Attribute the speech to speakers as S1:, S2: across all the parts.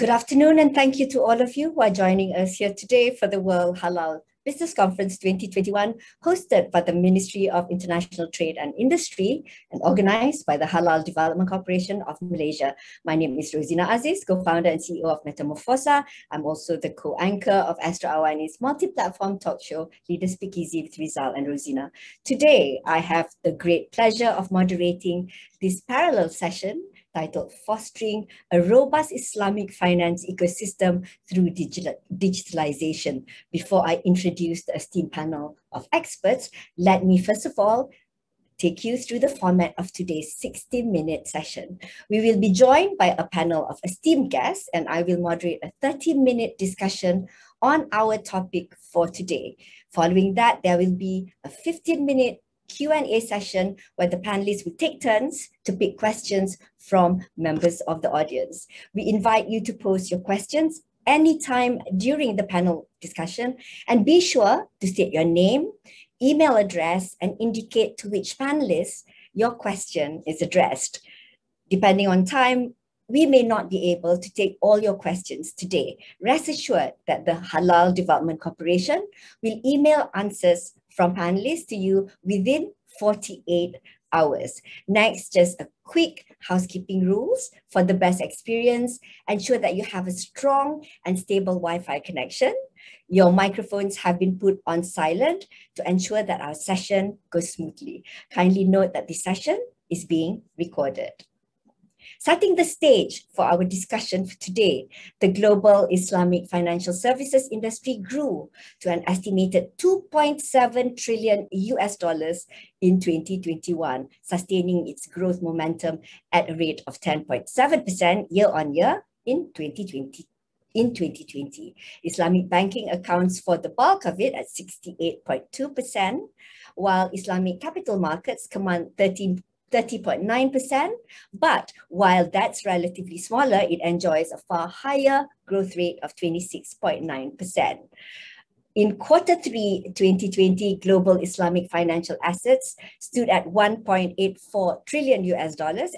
S1: Good afternoon, and thank you to all of you who are joining us here today for the World Halal Business Conference 2021, hosted by the Ministry of International Trade and Industry and organized by the Halal Development Corporation of Malaysia. My name is Rozina Aziz, co-founder and CEO of Metamorphosa. I'm also the co-anchor of Astro Awani's multi-platform talk show, Leader Speakeasy with Rizal and Rozina. Today, I have the great pleasure of moderating this parallel session titled Fostering a Robust Islamic Finance Ecosystem Through Digitalisation. Before I introduce the esteemed panel of experts, let me first of all take you through the format of today's 60-minute session. We will be joined by a panel of esteemed guests, and I will moderate a 30-minute discussion on our topic for today. Following that, there will be a 15-minute Q&A session where the panelists will take turns to pick questions from members of the audience. We invite you to post your questions anytime during the panel discussion, and be sure to state your name, email address, and indicate to which panelist your question is addressed. Depending on time, we may not be able to take all your questions today. Rest assured that the Halal Development Corporation will email answers from panelists to you within 48 hours. Next, just a quick housekeeping rules for the best experience. Ensure that you have a strong and stable Wi-Fi connection. Your microphones have been put on silent to ensure that our session goes smoothly. Kindly note that this session is being recorded. Setting the stage for our discussion for today, the global Islamic financial services industry grew to an estimated $2.7 trillion in 2021, sustaining its growth momentum at a rate of 10.7% year-on-year in 2020. Islamic banking accounts for the bulk of it at 68.2%, while Islamic capital markets command 30.9%, but while that's relatively smaller, it enjoys a far higher growth rate of 26.9%. In Q3 2020, global Islamic financial assets stood at $1.84 trillion,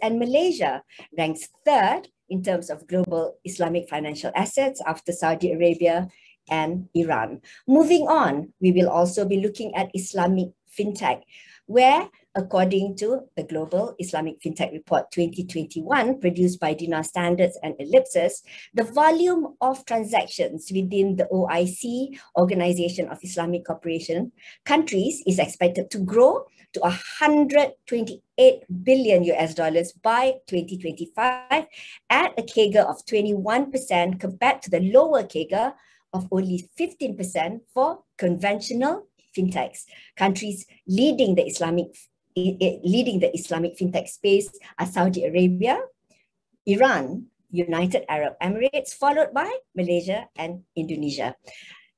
S1: and Malaysia ranks third in terms of global Islamic financial assets after Saudi Arabia and Iran. Moving on, we will also be looking at Islamic Fintech, where, according to the Global Islamic Fintech Report 2021, produced by Dinar Standards and Ellipsis, the volume of transactions within the OIC, Organisation of Islamic Cooperation countries, is expected to grow to $128 billion by 2025, at a CAGR of 21% compared to the lower CAGR of only 15% for conventional fintechs. Countries leading the Islamic fintech space are Saudi Arabia, Iran, United Arab Emirates, followed by Malaysia and Indonesia.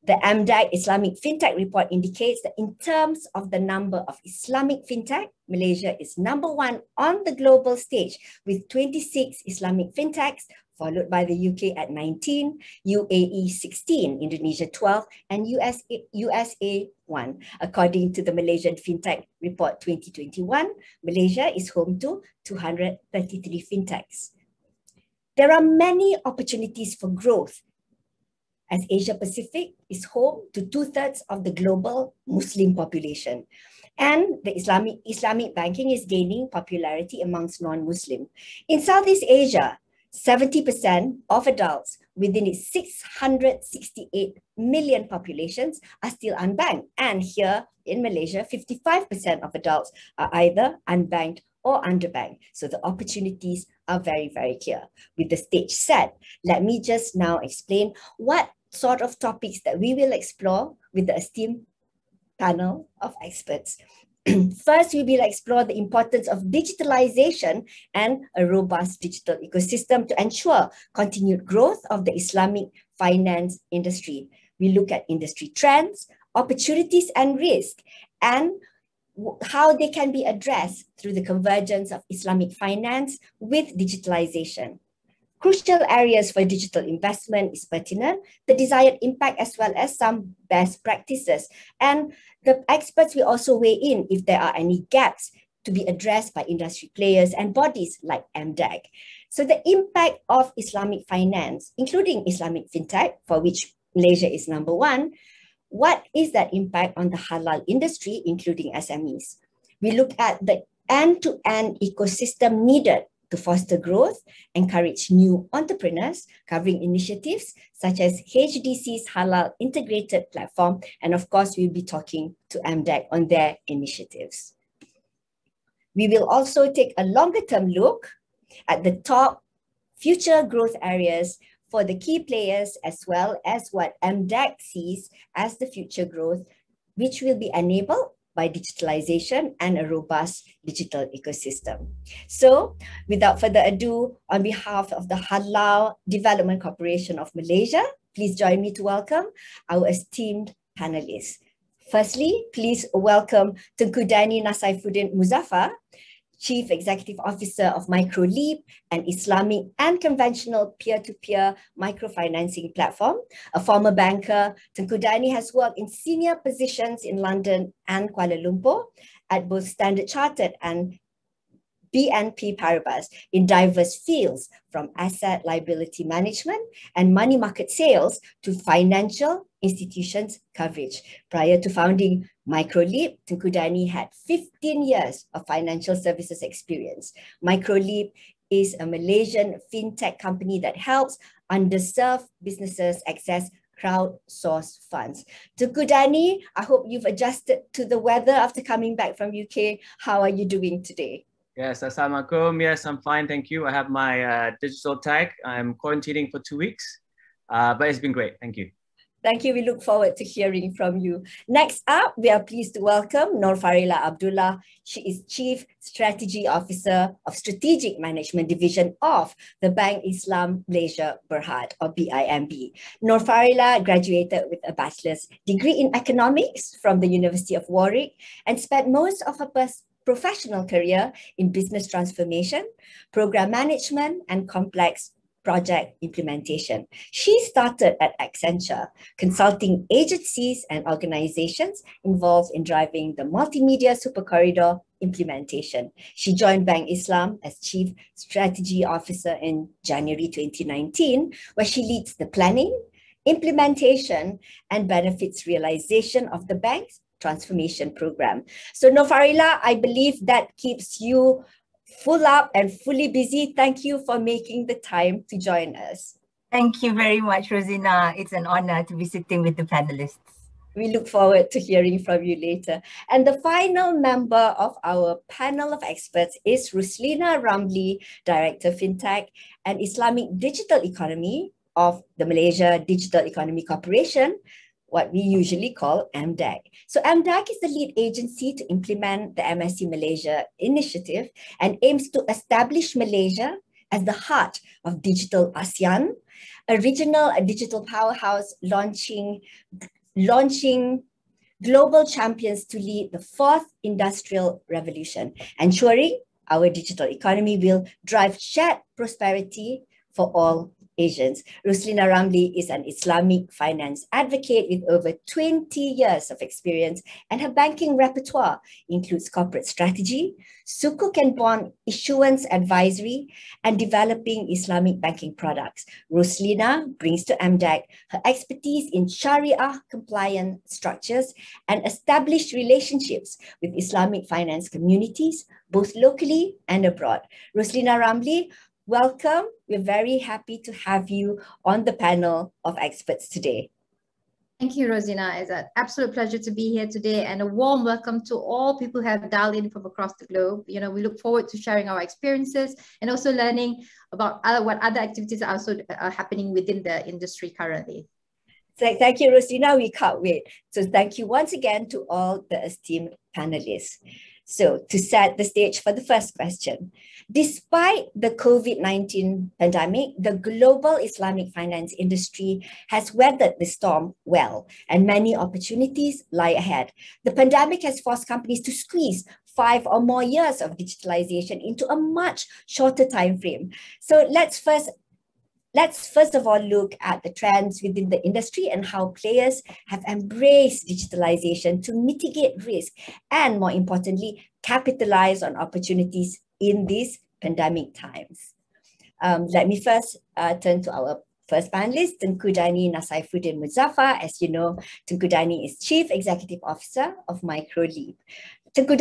S1: The MDEC Islamic Fintech Report indicates that in terms of the number of Islamic fintech, Malaysia is #1 on the global stage with 26 Islamic fintechs, followed by the UK at 19, UAE 16, Indonesia 12, and USA 1. According to the Malaysian Fintech Report 2021, Malaysia is home to 233 fintechs. There are many opportunities for growth, as Asia Pacific is home to 2/3 of the global Muslim population. And the Islamic banking is gaining popularity amongst non-Muslim. In Southeast Asia, 70% of adults within its 668 million populations are still unbanked. And here in Malaysia, 55% of adults are either unbanked or underbanked. So the opportunities are very, very clear. With the stage set, let me just now explain what sort of topics that we will explore with the esteemed panel of experts. First, we will explore the importance of digitalization and a robust digital ecosystem to ensure continued growth of the Islamic finance industry. We look at industry trends, opportunities and risk, and how they can be addressed through the convergence of Islamic finance with digitalization. Crucial areas for digital investment is pertinent, the desired impact, as well as some best practices. And the experts will also weigh in if there are any gaps to be addressed by industry players and bodies like MDEC. So the impact of Islamic finance, including Islamic Fintech, for which Malaysia is number one, what is that impact on the halal industry, including SMEs? We look at the end-to-end ecosystem needed to foster growth, encourage new entrepreneurs, covering initiatives such as HDC's Halal Integrated Platform, and of course, we'll be talking to MDEC on their initiatives. We will also take a longer-term look at the top future growth areas for the key players, as well as what MDEC sees as the future growth, which will be enabled by digitalization and a robust digital ecosystem. So without further ado, on behalf of the Halal Development Corporation of Malaysia, please join me to welcome our esteemed panelists. Firstly, please welcome Tunku Nasaifuddin Muzaffar, Chief Executive Officer of MicroLeap, an Islamic and conventional peer-to-peer microfinancing platform. A former banker, Tunku has worked in senior positions in London and Kuala Lumpur at both Standard Chartered and BNP Paribas in diverse fields, from asset liability management and money market sales to financial institutions coverage. Prior to founding MicroLeap, Tunku had 15 years of financial services experience. MicroLeap is a Malaysian fintech company that helps underserved businesses access crowdsourced funds. Tunku, I hope you've adjusted to the weather after coming back from UK. How are you doing today?
S2: Yes, Assalamualaikum. Yes, I'm fine, thank you. I have my digital tag. I'm quarantining for 2 weeks, but it's been great, thank you.
S1: Thank you. We look forward to hearing from you. Next up, we are pleased to welcome Noor Abdullah. She is Chief Strategy Officer of Strategic Management Division of the Bank Islam Malaysia Berhad, or BIMB. Noor graduated with a bachelor's degree in economics from the University of Warwick and spent most of her professional career in business transformation, program management, and complex project implementation. She started at Accenture, consulting agencies and organizations involved in driving the multimedia supercorridor implementation. She joined Bank Islam as Chief Strategy Officer in January 2019, where she leads the planning, implementation, and benefits realization of the bank's transformation program. So Noor, I believe that keeps you full up and fully busy. Thank you for making the time to join us.
S3: Thank you very much, Rozina. It's an honor to be sitting with the panelists.
S1: We look forward to hearing from you later. And the final member of our panel of experts is Ruslena Ramli, Director Fintech and Islamic Digital Economy of the Malaysia Digital Economy Corporation, what we usually call MDEC. So MDEC is the lead agency to implement the MSC Malaysia initiative and aims to establish Malaysia as the heart of digital ASEAN, a regional digital powerhouse launching global champions to lead the fourth industrial revolution, ensuring our digital economy will drive shared prosperity for all Asians. Ruslena Ramli is an Islamic finance advocate with over 20 years of experience, and her banking repertoire includes corporate strategy, sukuk and bond issuance advisory, and developing Islamic banking products. Ruslena brings to MDEC her expertise in Sharia compliant structures and established relationships with Islamic finance communities, both locally and abroad. Ruslena Ramli, welcome. We're very happy to have you on the panel of experts today.
S4: Thank you, Rozina. It's an absolute pleasure to be here today, and a warm welcome to all people who have dialed in from across the globe. You know, we look forward to sharing our experiences and also learning about what other activities are also happening within the industry currently.
S1: So thank you, Rozina. We can't wait. So thank you once again to all the esteemed panelists. So to set the stage for the first question, despite the COVID-19 pandemic, the global Islamic finance industry has weathered the storm well, and many opportunities lie ahead. The pandemic has forced companies to squeeze 5 or more years of digitalization into a much shorter time frame. So let's first of all look at the trends within the industry and how players have embraced digitalization to mitigate risk and, more importantly, capitalize on opportunities in these pandemic times. Let me first turn to our first panelist, Tunku Nasaifuddin Muzaffar. As you know, Tunku is Chief Executive Officer of Microleap. Tunku,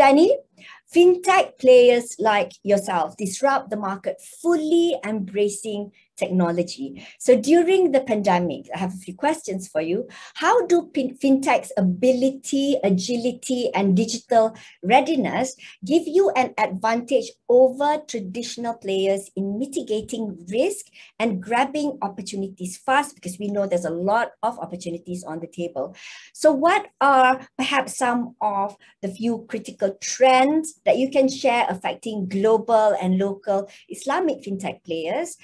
S1: fintech players like yourself disrupt the market, fully embracing technology. So during the pandemic, I have a few questions for you. How do fintech's ability, agility, and digital readiness give you an advantage over traditional players in mitigating risk and grabbing opportunities fast? Because we know there's a lot of opportunities on the table. So what are perhaps some of the few critical trends that you can share affecting global and local Islamic fintech players?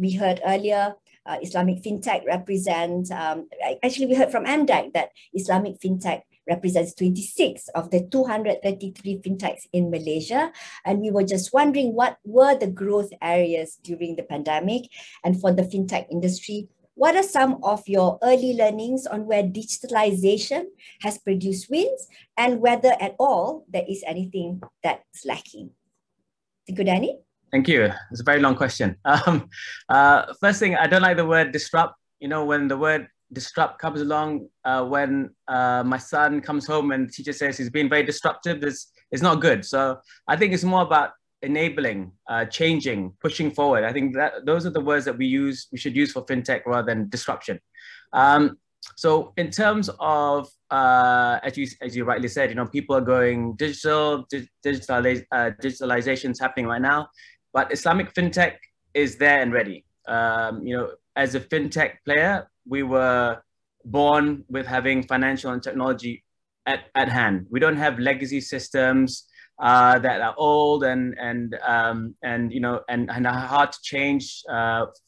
S1: We heard earlier Islamic fintech represents, actually we heard from MDEC that Islamic fintech represents 26 of the 233 fintechs in Malaysia. And we were just wondering what were the growth areas during the pandemic. And for the fintech industry, what are some of your early learnings on where digitalization has produced wins and whether at all there is anything that's lacking? Tunku.
S2: Thank you. It's a very long question. First thing, I don't like the word disrupt. You know, when the word disrupt comes along, when my son comes home and the teacher says he's being very disruptive, it's not good. So I think it's more about enabling, changing, pushing forward. I think that those are the words that we should use for fintech rather than disruption. So in terms of, as you rightly said, you know, people are going digital, digitalization is happening right now, but Islamic fintech is there and ready. You know, as a fintech player, we were born with having financial and technology at hand. We don't have legacy systems that are old and you know and are hard to change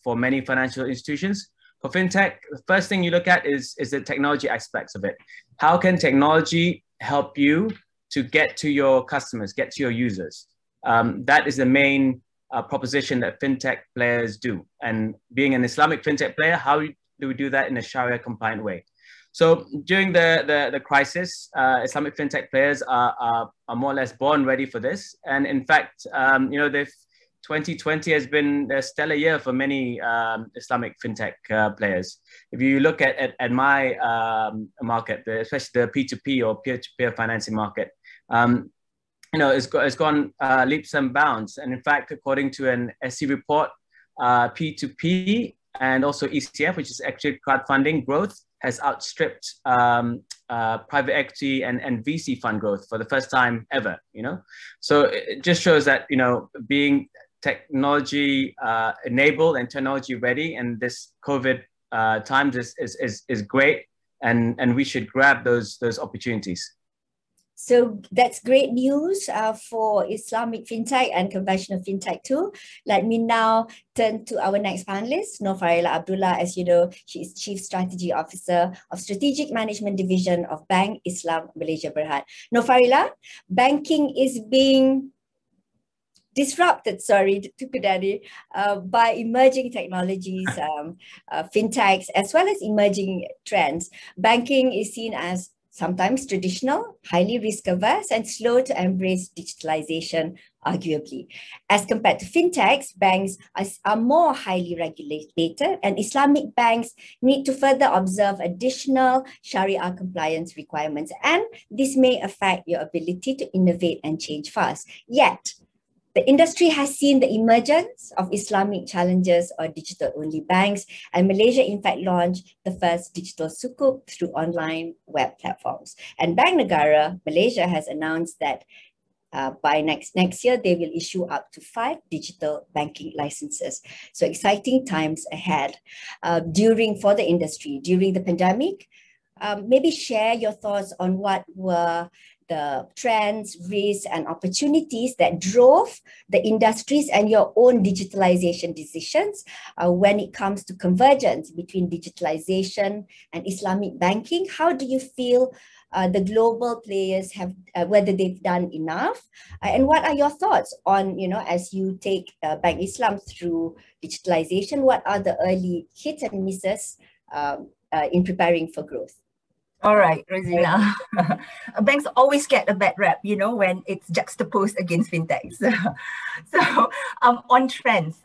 S2: for many financial institutions. For fintech, the first thing you look at is the technology aspects of it. How can technology help you to get to your customers, get to your users? That is the main proposition that fintech players do. And being an Islamic fintech player, how do we do that in a Sharia compliant way? So during the crisis, Islamic fintech players are more or less born ready for this. And in fact, you know, 2020 has been a stellar year for many Islamic fintech players. If you look at my market, especially the P2P or peer-to-peer financing market, you know, it's gone leaps and bounds. And in fact, according to an SC report, P2P and also ECF, which is actually crowdfunding growth, has outstripped private equity and VC fund growth for the first time ever, you know? So it just shows that, you know, being technology enabled and technology ready in this COVID times is great, and we should grab those opportunities.
S1: So that's great news for Islamic fintech and conventional fintech too. Let me now turn to our next panelist, Noor Abdullah. As you know, she is Chief Strategy Officer of Strategic Management Division of Bank Islam Malaysia Berhad. Noor, banking is being disrupted, by emerging technologies, fintechs, as well as emerging trends. Banking is seen as sometimes traditional, highly risk-averse, and slow to embrace digitalization, arguably. As compared to fintechs, banks are more highly regulated, and Islamic banks need to further observe additional Sharia compliance requirements, and this may affect your ability to innovate and change fast. Yet, the industry has seen the emergence of Islamic challengers or digital-only banks, and Malaysia in fact launched the first digital sukuk through online web platforms. And Bank Negara Malaysia has announced that by next year, they will issue up to 5 digital banking licenses. So exciting times ahead for the industry during the pandemic. Maybe share your thoughts on what were the trends, risks, and opportunities that drove the industries and your own digitalization decisions when it comes to convergence between digitalization and Islamic banking. How do you feel the global players have, whether they've done enough? And what are your thoughts on, you know, as you take Bank Islam through digitalization, what are the early hits and misses in preparing for growth?
S3: All right, Rozina. Banks always get a bad rep, you know, when it's juxtaposed against fintechs. So on trends,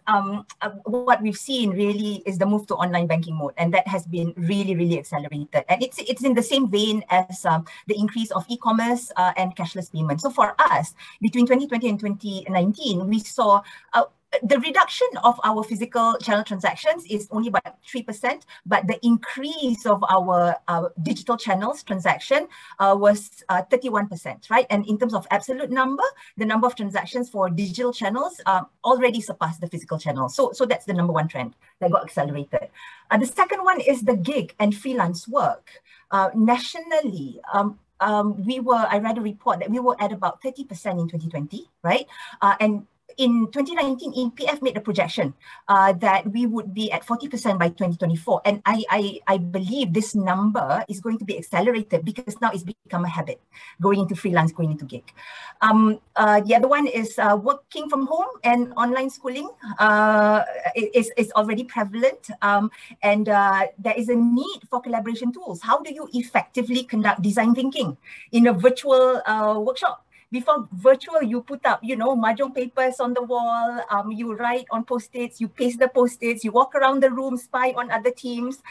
S3: what we've seen really is the move to online banking mode, and that has been really, really accelerated. And it's in the same vein as the increase of e-commerce and cashless payments. So for us, between 2020 and 2019, we saw the reduction of our physical channel transactions is only about 3%, but the increase of our digital channels transaction was 31%, right? And in terms of absolute number, the number of transactions for digital channels already surpassed the physical channels. So that's the number one trend that got accelerated. The second one is the gig and freelance work. Nationally, I read a report that we were at about 30% in 2020, right? And in 2019, EPF made a projection that we would be at 40% by 2024. And I believe this number is going to be accelerated because now it's become a habit, going into freelance, going into gig. The other one is working from home and online schooling is already prevalent. And there is a need for collaboration tools. How do you effectively conduct design thinking in a virtual workshop? Before virtual, you put up, you know, mahjong papers on the wall, you write on post-its, you paste the post-its, you walk around the room, spy on other teams,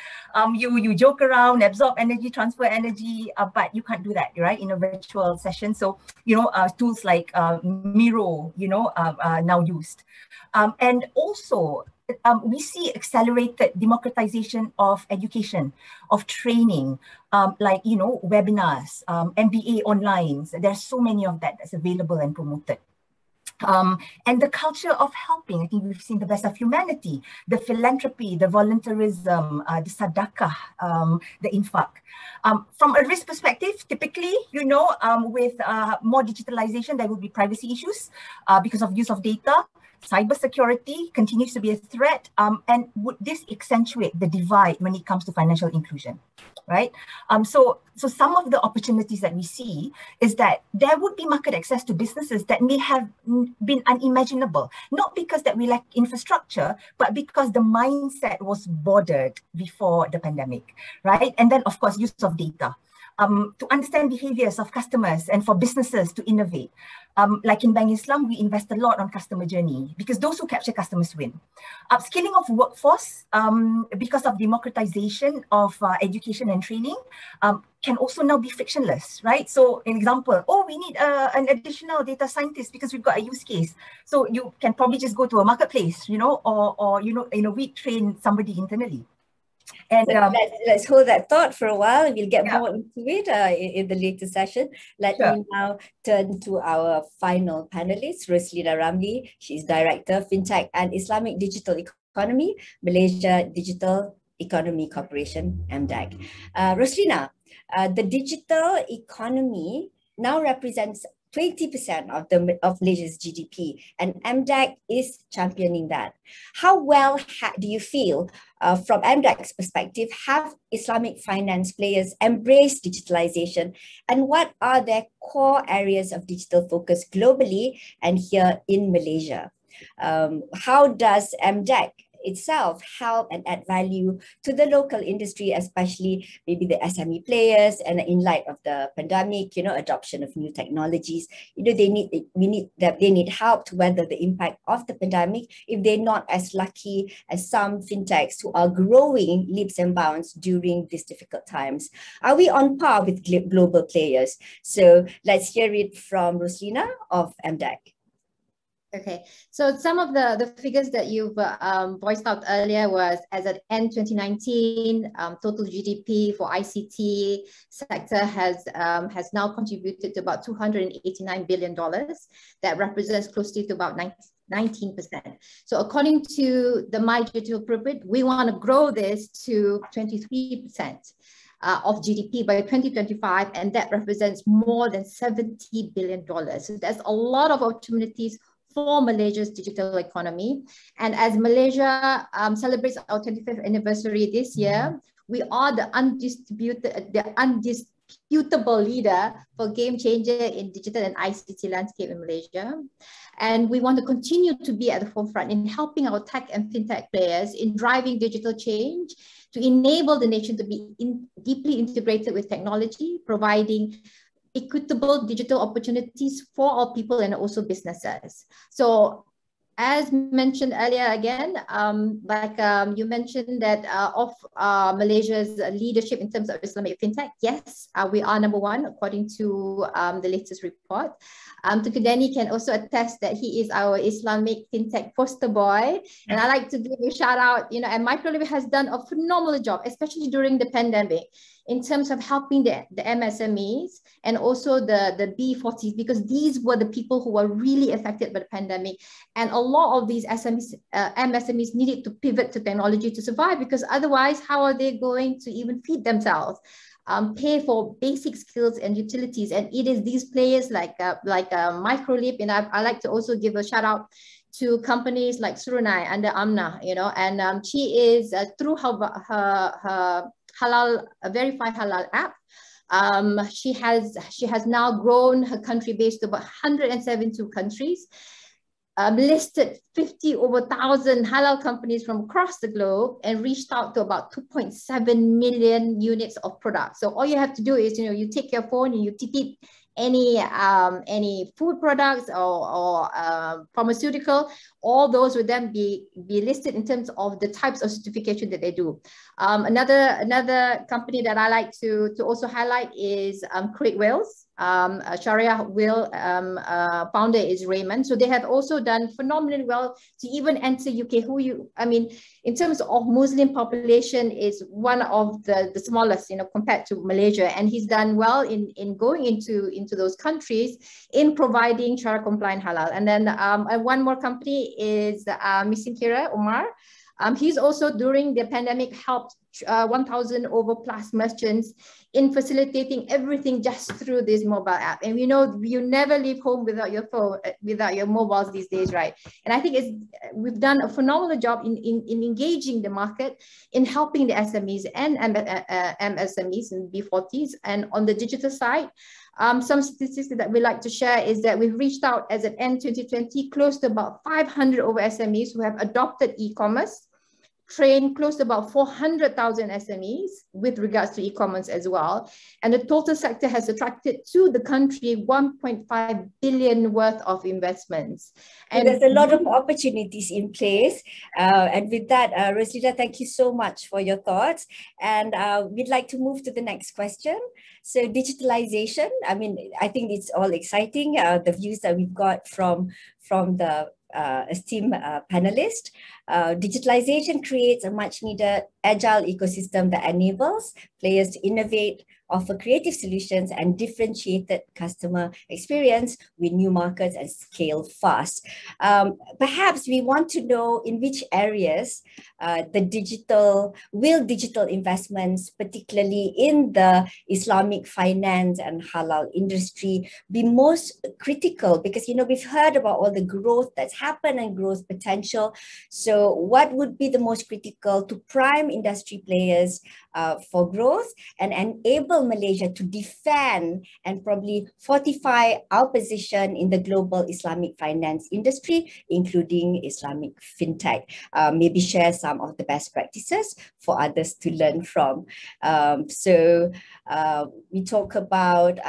S3: you joke around, absorb energy, transfer energy, but you can't do that, right, in a virtual session. So, you know, tools like Miro, you know, now used. And also, we see accelerated democratization of education, of training, like, you know, webinars, MBA online. There's so many of that that's available and promoted. And the culture of helping, I think we've seen the best of humanity, the philanthropy, the voluntarism, the sadaqah, the infaq. From a risk perspective, typically, you know, with more digitalization, there will be privacy issues because of use of data. Cybersecurity continues to be a threat, and would this accentuate the divide when it comes to financial inclusion, right? So some of the opportunities that we see is that there would be market access to businesses that may have been unimaginable, not because that we lack infrastructure, but because the mindset was bordered before the pandemic, right? And then, of course, use of data. To understand behaviors of customers and for businesses to innovate. Like in Bank Islam, we invest a lot on customer journey because those who capture customers win. Upskilling of workforce, because of democratization of education and training, can also now be frictionless, right? So, an example, we need an additional data scientist because we've got a use case. So you can probably just go to a marketplace, you know, or you know, we train somebody internally. And
S1: let's hold that thought for a while. We'll get more into it in the later session. Let me now turn to our final panelist, Ruslena Ramli. She's Director, Fintech and Islamic Digital Economy, Malaysia Digital Economy Corporation, MDEC. Ruslena, the digital economy now represents 20% of Malaysia's GDP, and MDEC is championing that. How well do you feel, from MDEC's perspective, have Islamic finance players embraced digitalization, and what are their core areas of digital focus globally and here in Malaysia? How does MDEC itself help and add value to the local industry, especially maybe the SME players, and in light of the pandemic, you know, adoption of new technologies, you know, they need help to weather the impact of the pandemic if they're not as lucky as some fintechs who are growing leaps and bounds during these difficult times. Are we on par with global players? So let's hear it from Ruslena of MDEC.
S4: Okay, so some of the figures that you've voiced out earlier was, as at end 2019, total GDP for ICT sector has now contributed to about $289 billion. That represents closely to about 19%. So according to the My Digital Blueprint, we want to grow this to 23%. Of GDP by 2025, and that represents more than $70 billion. So there's a lot of opportunities for Malaysia's digital economy. And as Malaysia celebrates our 25th anniversary this year, we are the undisputed reputable leader for game changer in digital and ICT landscape in Malaysia. And we want to continue to be at the forefront in helping our tech and fintech players in driving digital change to enable the nation to be deeply integrated with technology, providing equitable digital opportunities for all people and also businesses. So as mentioned earlier again, you mentioned that of Malaysia's leadership in terms of Islamic fintech, yes, we are number one according to the latest report. Tunku Danny can also attest that he is our Islamic fintech poster boy. And I like to give a shout out, and Microlib has done a phenomenal job, especially during the pandemic, in terms of helping the MSMEs and also the B40s, because these were the people who were really affected by the pandemic. And a lot of these MSMEs needed to pivot to technology to survive, because otherwise, how are they going to even feed themselves? Pay for basic skills and utilities. And it is these players like Microlib, and I like to also give a shout out to companies like Surinai under Amna, and she is through her Halal, verified Halal app. She has now grown her country base to about 172 countries, listed 50 over 1,000 halal companies from across the globe, and reached out to about 2.7 million units of products. So all you have to do is, you take your phone and you tip any food products or pharmaceutical, all those would then be listed in terms of the types of certification that they do. Another company that I like to also highlight is Create Wales. Sharia Will founder is Raymond. So they have also done phenomenally well to even enter UK. In terms of Muslim population, is one of the smallest, compared to Malaysia. And he's done well in going into those countries in providing Sharia compliant halal. And then one more company is Missing Kira Umar. He's also during the pandemic helped 1,000 over plus merchants in facilitating everything just through this mobile app. And you never leave home without your phone, without your mobiles these days, right? And I think we've done a phenomenal job in engaging the market, in helping the SMEs and MSMEs and B40s. And on the digital side, some statistics that we like to share is that we've reached out as at end 2020, close to about 500 over SMEs who have adopted e-commerce, trained close to about 400,000 SMEs with regards to e-commerce as well. And the total sector has attracted to the country 1.5 billion worth of investments. And
S1: there's a lot of opportunities in place. And with that, Rozina, thank you so much for your thoughts. And we'd like to move to the next question. So digitalization, I think it's all exciting, the views that we've got from the esteemed panelist. Digitalization creates a much needed agile ecosystem that enables players to innovate, offer creative solutions and differentiated customer experience with new markets and scale fast. Perhaps we want to know in which areas digital investments, particularly in the Islamic finance and halal industry, be most critical, because we've heard about all the growth that's happened and growth potential. So what would be the most critical to prime industry players for growth and enable Malaysia to defend and probably fortify our position in the global Islamic finance industry, including Islamic fintech? Maybe share some of the best practices for others to learn from. We talk about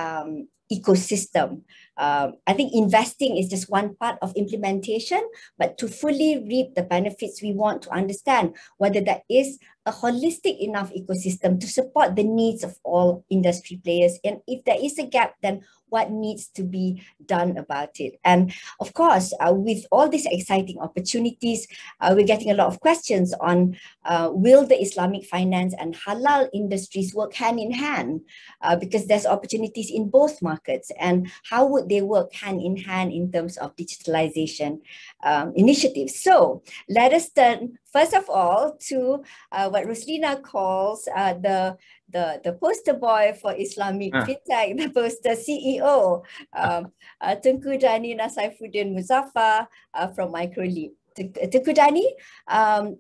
S1: ecosystem. I think investing is just one part of implementation, but to fully reap the benefits, we want to understand whether that is a holistic enough ecosystem to support the needs of all industry players. And if there is a gap, then what needs to be done about it? And of course, with all these exciting opportunities, we're getting a lot of questions on will the Islamic finance and halal industries work hand in hand? Because there's opportunities in both markets, and how would they work hand in hand in terms of digitalization initiatives? So let us turn first of all to what Ruslena calls the poster boy for Islamic fintech, the poster CEO, Tunku Dani Saifuddin Muzaffar from Microlib. Tunku Dani,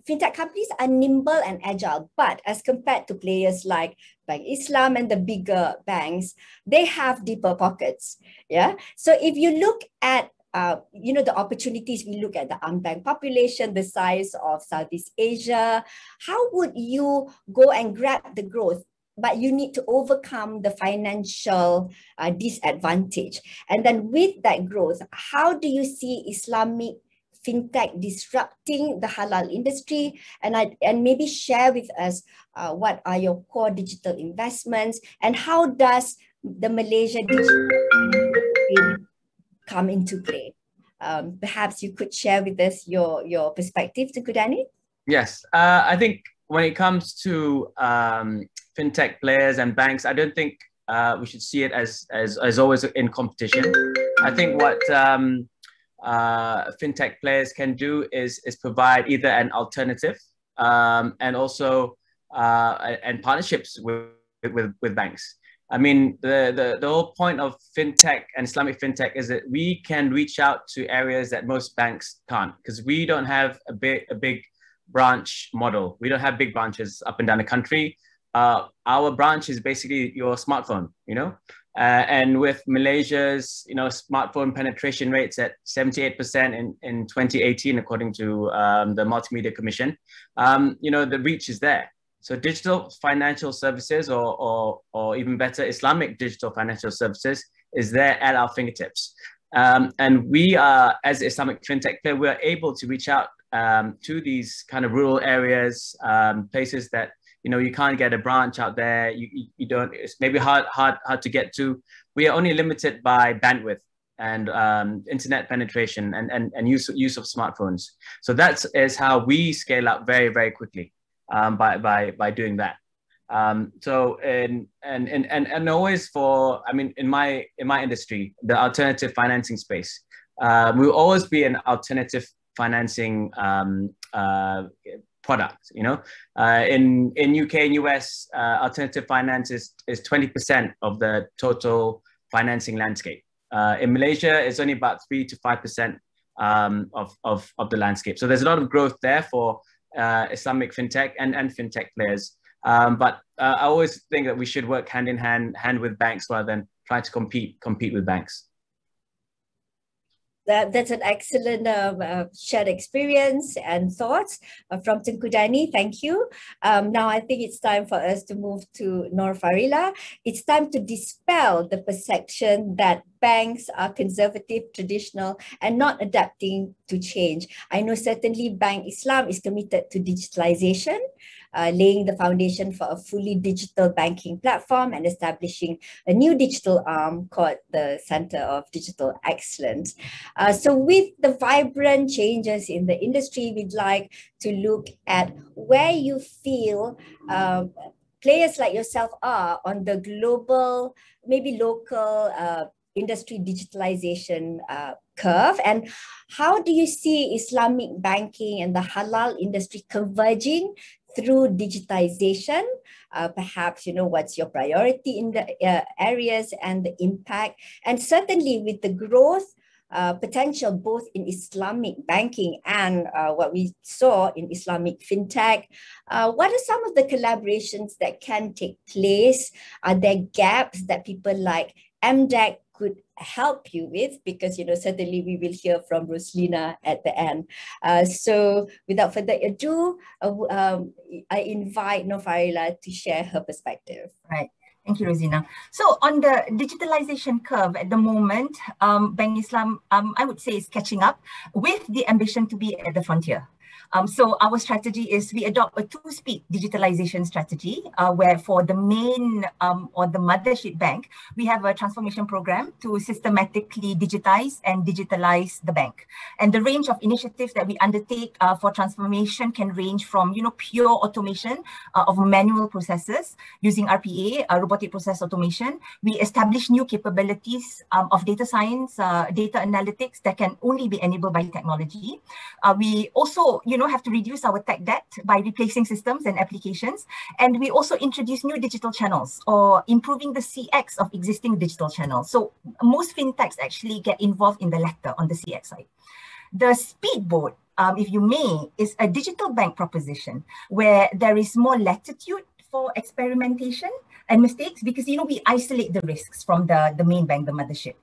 S1: fintech companies are nimble and agile, but as compared to players like Bank Islam and the bigger banks, they have deeper pockets. Yeah. So if you look at the opportunities, we look at the unbanked population, the size of Southeast Asia, how would you go and grab the growth? But you need to overcome the financial disadvantage. And then with that growth, how do you see Islamic fintech disrupting the halal industry? And maybe share with us what are your core digital investments and how does the Malaysia digital come into play? Perhaps you could share with us your perspective, Tunku Dani?
S2: Yes, I think when it comes to fintech players and banks, I don't think we should see it as always in competition. I think what fintech players can do is provide either an alternative and also and partnerships with banks. I mean, the whole point of fintech and Islamic fintech is that we can reach out to areas that most banks can't, because we don't have a big branch model. We don't have big branches up and down the country. Our branch is basically your smartphone, and with Malaysia's, smartphone penetration rates at 78% in 2018, according to the Multimedia Commission, the reach is there. So digital financial services or even better, Islamic digital financial services is there at our fingertips. And we are, as Islamic fintech player, we are able to reach out to these kind of rural areas, places that, you can't get a branch out there. You don't, it's maybe hard to get to. We are only limited by bandwidth and internet penetration and use of smartphones. So that is how we scale up very, very quickly by doing that. So and always in my industry, the alternative financing space, will always be an alternative financing product. In UK and US, alternative finance is 20% of the total financing landscape. In Malaysia, it's only about 3 to 5% of the landscape. So there's a lot of growth there for Islamic fintech and fintech players. But I always think that we should work hand in hand with banks rather than try to compete with banks.
S1: That's an excellent shared experience and thoughts from Tunku Dani. Thank you. Now I think it's time for us to move to Noor Farilla. It's time to dispel the perception that banks are conservative, traditional, and not adapting to change. I know certainly Bank Islam is committed to digitalization, laying the foundation for a fully digital banking platform and establishing a new digital arm called the Center of Digital Excellence. So with the vibrant changes in the industry, we'd like to look at where you feel players like yourself are on the global, maybe local industry digitalization curve, and how do you see Islamic banking and the halal industry converging through digitization? Perhaps, what's your priority in the areas and the impact, and certainly with the growth potential both in Islamic banking and what we saw in Islamic fintech. What are some of the collaborations that can take place? Are there gaps that people like MDEC could help you with? Because, certainly we will hear from Ruslena at the end. So without further ado, I invite Noor Farilla to share her perspective.
S3: Right. Thank you, Rozina. So on the digitalization curve at the moment, Bank Islam, I would say, is catching up with the ambition to be at the frontier. So our strategy is we adopt a two-speed digitalization strategy where for the main or the mothership bank, we have a transformation program to systematically digitize and digitalize the bank. And the range of initiatives that we undertake for transformation can range from, pure automation of manual processes using RPA, robotic process automation. We establish new capabilities of data science, data analytics that can only be enabled by technology. We also, have to reduce our tech debt by replacing systems and applications. And we also introduce new digital channels or improving the CX of existing digital channels. So most fintechs actually get involved in the latter on the CX side. The speedboat if you may, is a digital bank proposition where there is more latitude for experimentation and mistakes, because we isolate the risks from the main bank, the mothership.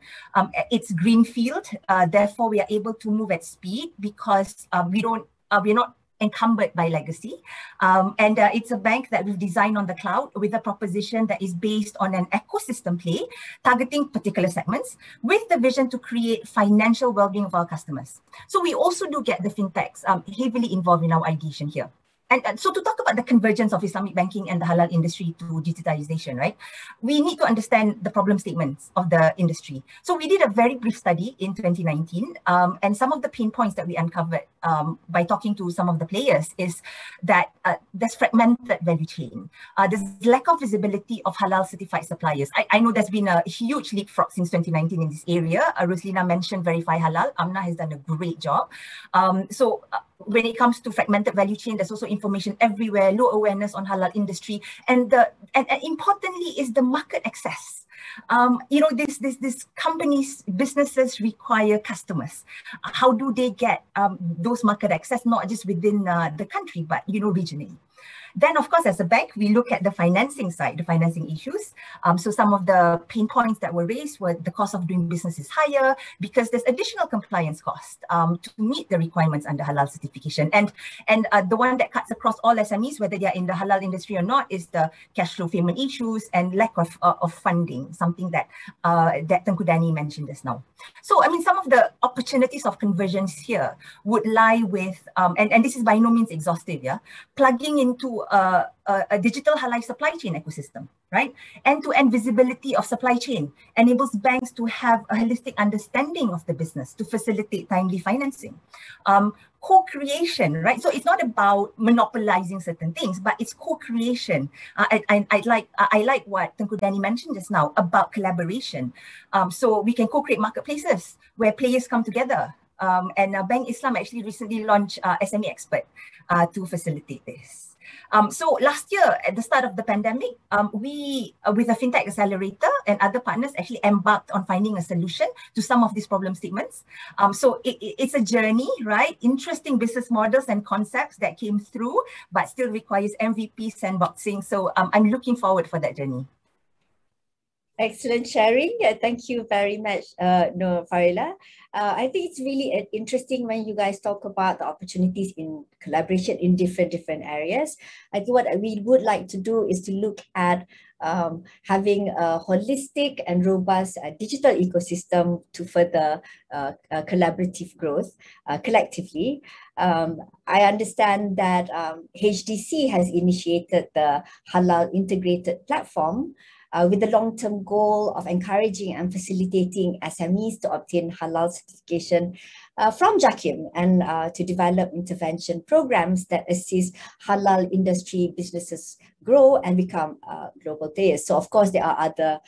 S3: It's greenfield, therefore we are able to move at speed because we're not encumbered by legacy. And it's a bank that we've designed on the cloud with a proposition that is based on an ecosystem play, targeting particular segments with the vision to create financial well-being of our customers. So we also do get the fintechs heavily involved in our ideation here. And so to talk about the convergence of Islamic banking and the halal industry to digitalization, right? We need to understand the problem statements of the industry. So we did a very brief study in 2019, and some of the pain points that we uncovered by talking to some of the players is that there's fragmented value chain. There's lack of visibility of halal certified suppliers. I know there's been a huge leapfrog since 2019 in this area. Roslena mentioned Verify Halal. Amna has done a great job. When it comes to fragmented value chain, there's also information everywhere, low awareness on halal industry, and importantly is the market access. This companies, businesses require customers. How do they get those market access, not just within the country, but regionally? Then, of course, as a bank, we look at the financing side, the financing issues. So some of the pain points that were raised were the cost of doing business is higher because there's additional compliance cost to meet the requirements under halal certification. And the one that cuts across all SMEs, whether they are in the halal industry or not, is the cash flow payment issues and lack of funding, something that Tunku mentioned just now. So, some of the opportunities of convergence here would lie with, and this is by no means exhaustive, plugging into a digital halal supply chain ecosystem, right? End-to-end visibility of supply chain enables banks to have a holistic understanding of the business to facilitate timely financing. Co-creation, right? So it's not about monopolizing certain things, but it's co-creation. I like what Tunku mentioned just now about collaboration. So we can co-create marketplaces where players come together. And Bank Islam actually recently launched SME Expert to facilitate this. So last year, at the start of the pandemic, we, with a fintech accelerator and other partners, actually embarked on finding a solution to some of these problem statements. So it's a journey, right? Interesting business models and concepts that came through, but still requires MVP sandboxing. So I'm looking forward for that journey.
S1: Excellent sharing. Thank you very much, Noor, Farilla. I think it's really interesting when you guys talk about the opportunities in collaboration in different areas. I think what we would like to do is to look at having a holistic and robust digital ecosystem to further collaborative growth collectively. I understand that HDC has initiated the Halal Integrated Platform with the long-term goal of encouraging and facilitating SMEs to obtain halal certification from JAKIM and to develop intervention programs that assist halal industry businesses grow and become global players. So of course, there are other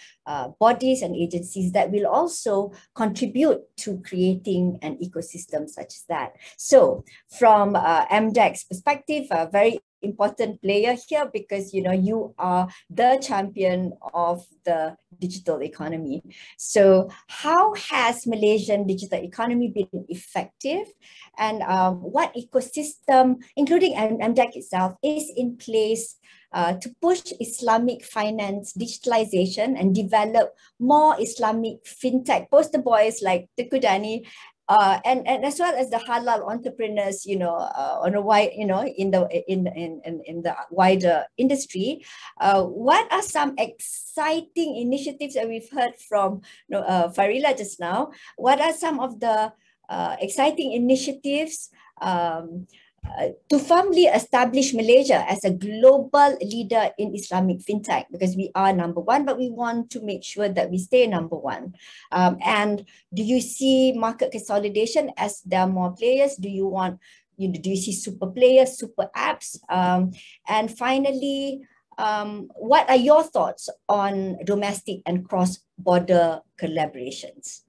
S1: bodies and agencies that will also contribute to creating an ecosystem such as that. So from MDEC's perspective, a very important player here, because you are the champion of the digital economy. So how has Malaysian digital economy been effective, and what ecosystem, including MDEC itself, is in place to push Islamic finance digitalization and develop more Islamic fintech poster boys like Tunku and as well as the halal entrepreneurs, on a wide, in the wider industry. What are some exciting initiatives that we've heard from Farilla just now? What are some of the exciting initiatives to firmly establish Malaysia as a global leader in Islamic fintech? Because we are number one, but we want to make sure that we stay number one. And do you see market consolidation as there are more players? Do you see super players, super apps? And finally, what are your thoughts on domestic and cross-border collaborations?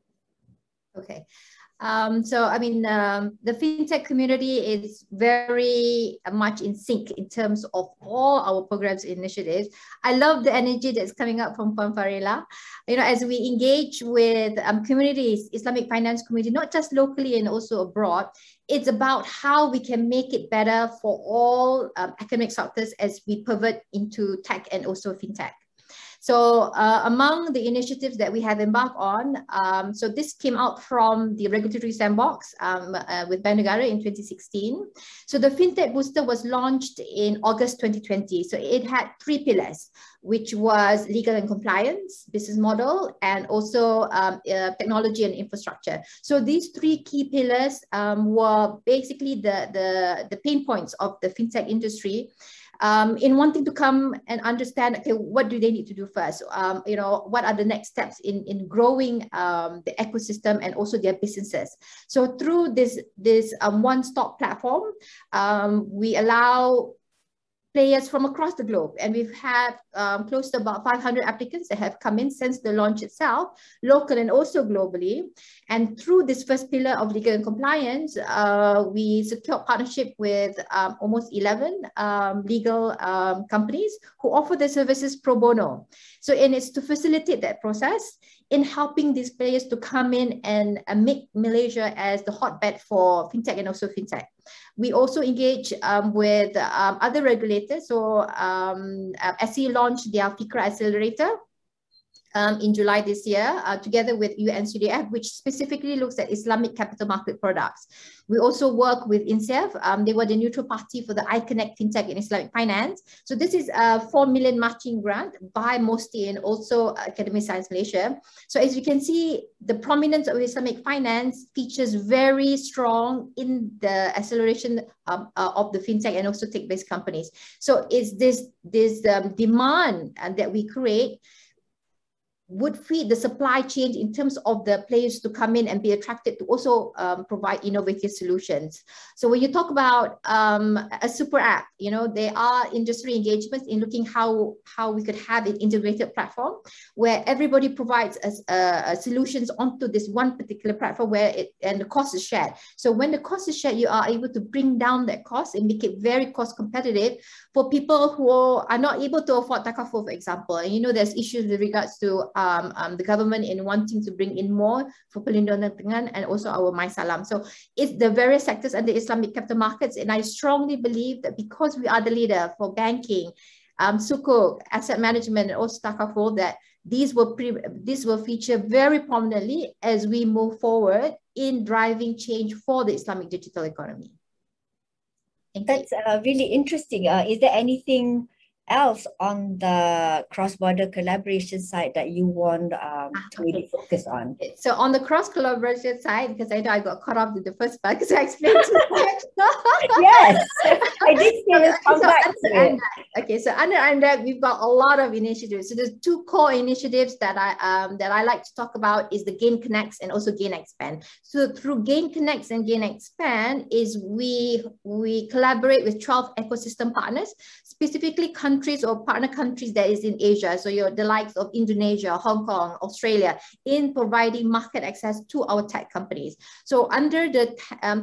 S4: Okay. The fintech community is very much in sync in terms of all our programs and initiatives. I love the energy that's coming up from Farilla. As we engage with communities, Islamic finance community, not just locally and also abroad, it's about how we can make it better for all academic sectors as we pivot into tech and also fintech. So among the initiatives that we have embarked on, so this came out from the regulatory sandbox with Bank Negara in 2016. So the FinTech Booster was launched in August 2020. So it had 3 pillars, which was legal and compliance, business model, and also technology and infrastructure. So these 3 key pillars were basically the pain points of the FinTech industry. In wanting to come and understand, okay, what do they need to do first? You know, what are the next steps in growing the ecosystem and also their businesses? So through this one-stop platform, we allow players from across the globe, and we've had close to about 500 applicants that have come in since the launch itself, local and also globally. And through this first pillar of legal and compliance, we secured partnership with almost 11 legal companies who offer their services pro bono. So, and it's to facilitate that process in helping these players to come in and make Malaysia as the hotbed for fintech and also fintech. We also engage with other regulators. So SE launched their FICRA Accelerator in July this year, together with UNCDF, which specifically looks at Islamic capital market products. We also work with INSEF. They were the neutral party for the iConnect FinTech in Islamic Finance. So this is a 4 million matching grant by MOSTI and also Academy Science Malaysia. So as you can see, the prominence of Islamic finance features very strong in the acceleration of the FinTech and also tech-based companies. So it's this demand that we create would feed the supply chain in terms of the players to come in and be attracted to also provide innovative solutions. So when you talk about a super app, you know, there are industry engagements in looking how we could have an integrated platform where everybody provides solutions onto this one particular platform where the cost is shared. So when the cost is shared, you are able to bring down that cost and make it very cost competitive for people who are not able to afford takaful, for example. And you know, there's issues with regards to the government in wanting to bring in more for Perlindungan Tangan and also our My Salam. So it's the various sectors under Islamic capital markets. And I strongly believe that because we are the leader for banking, sukuk, asset management, and also takaful, that these will feature very prominently as we move forward in driving change for the Islamic digital economy.
S1: That's really interesting. Is there anything else on the cross-border collaboration side that you want to really focus on?
S4: So on the cross-collaboration side, because I know I got caught up with the first part because I explained too much.
S1: Yes, I did see this come back to it.
S4: Okay, so under MDEC, we've got a lot of initiatives. So there's 2 core initiatives that I like to talk about is the Gain Connects and also Gain Expand. So through Gain Connects and Gain Expand is we collaborate with 12 ecosystem partners, specifically countries or partner countries that is in Asia. So the likes of Indonesia, Hong Kong, Australia, in providing market access to our tech companies. So under the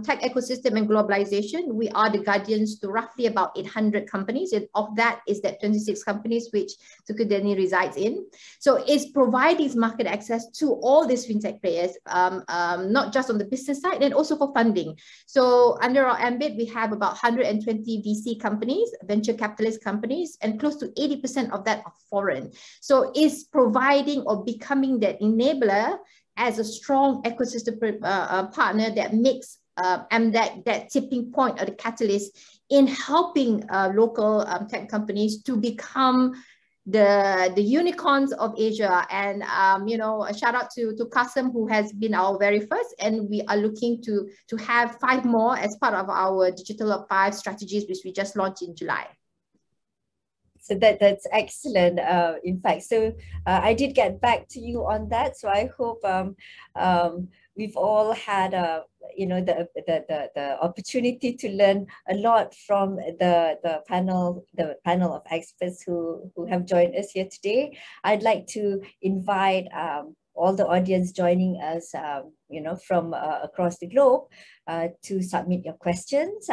S4: tech ecosystem and globalization, we are the guardians to roughly about 800 companies. And of that is that 26 companies which Tunku resides in. So it's providing market access to all these fintech players, not just on the business side and also for funding. So under our ambit, we have about 120 VC companies, venture capitalist companies, and close to 80% of that are foreign. So it's providing or becoming that enabler as a strong ecosystem partner that makes MDEC that tipping point or the catalyst in helping local tech companies to become the unicorns of Asia. And you know, a shout out to Qasim, who has been our very first, and we are looking to have 5 more as part of our Digital of 5 strategies, which we just launched in July.
S1: So that's excellent, in fact. So I did get back to you on that. So I hope we've all had you know, the opportunity to learn a lot from the panel of experts who have joined us here today. I'd like to invite all the audience joining us, from across the globe, to submit your questions.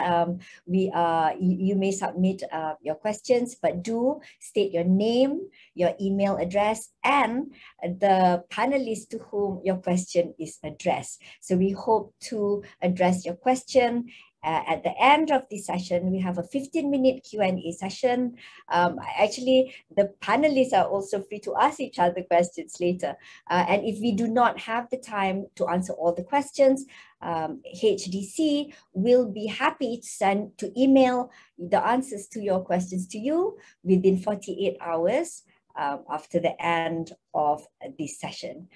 S1: You may submit your questions, but do state your name, your email address, and the panelist to whom your question is addressed. So we hope to address your question. At the end of the session, we have a 15-minute Q&A session. Actually, the panelists are also free to ask each other questions later. And if we do not have the time to answer all the questions, HDC will be happy to email the answers to your questions to you within 48 hours after the end of this session.